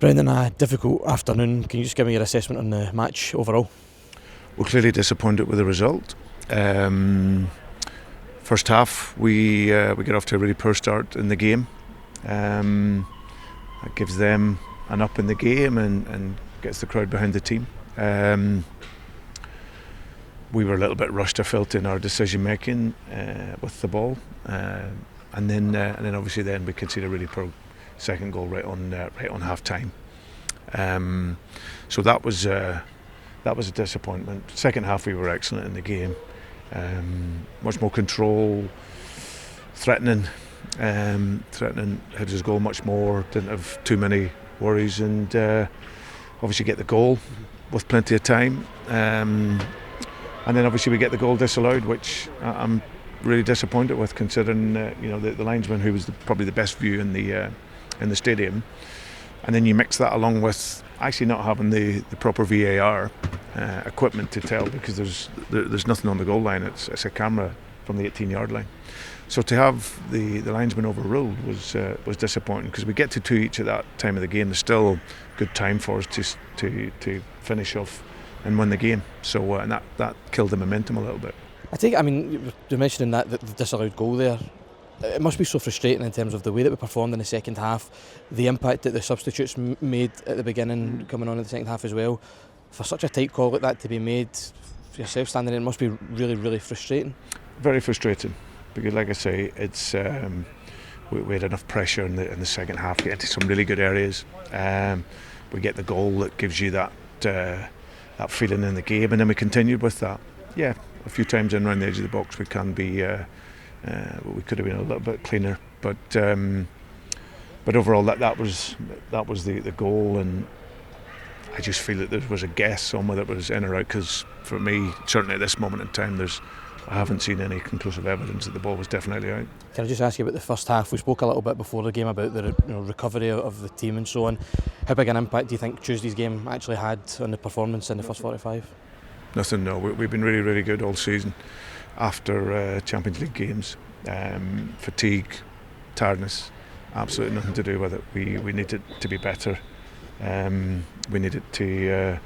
Brendan, a difficult afternoon. Can you just give me your assessment on the match overall? We're clearly disappointed with the result. First half, we get off to a really poor start in the game. That gives them an up in the game and gets the crowd behind the team. We were a little bit rushed, I felt, in our decision making with the ball, and then obviously then we conceded a really poor second goal right on half time. So that was a disappointment. Second half we were excellent in the game, much more control, threatening Hibs' goal much more, didn't have too many worries, and obviously get the goal with plenty of time, and then obviously we get the goal disallowed, which I'm really disappointed with, considering the linesman, who was probably the best view in the stadium, and then you mix that along with actually not having the proper VAR equipment to tell, because there's nothing on the goal line. It's a camera from the 18-yard line. So to have the linesman overruled was disappointing, because we get to 2 each at that time of the game. There's still good time for us to finish off and win the game. So and that killed the momentum a little bit. You're mentioning that the disallowed goal there. It must be so frustrating in terms of the way that we performed in the second half, the impact that the substitutes made at the beginning, coming on in the second half as well. For such a tight call like that to be made, for yourself standing in, it must be really, really frustrating. Very frustrating, because like I say, it's we had enough pressure in the second half. We get into some really good areas. We get the goal that gives you that feeling in the game, and then we continued with that. Yeah, a few times in around the edge of the box we can be. We could have been a little bit cleaner, but overall that was the goal, and I just feel that there was a guess on whether it was in or out, because for me, certainly at this moment in time, I haven't seen any conclusive evidence that the ball was definitely out. Can I just ask you about the first half? We spoke a little bit before the game about the recovery of the team and so on. How big an impact do you think Tuesday's game actually had on the performance in the first 45? Nothing, no. We've been really, really good all season after Champions League games. Fatigue, tiredness, absolutely nothing to do with it. We needed to be better. We needed to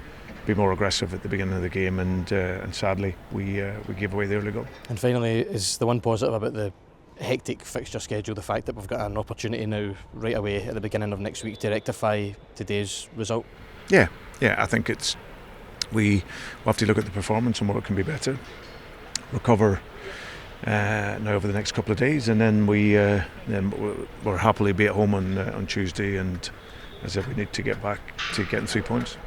be more aggressive at the beginning of the game, and sadly we gave away the early goal. And finally, is the one positive about the hectic fixture schedule the fact that we've got an opportunity now right away at the beginning of next week to rectify today's result? Yeah, I think we'll have to look at the performance and what it can be better, recover now over the next couple of days, and then we'll happily be at home on Tuesday, and as if we need to get back to getting 3 points.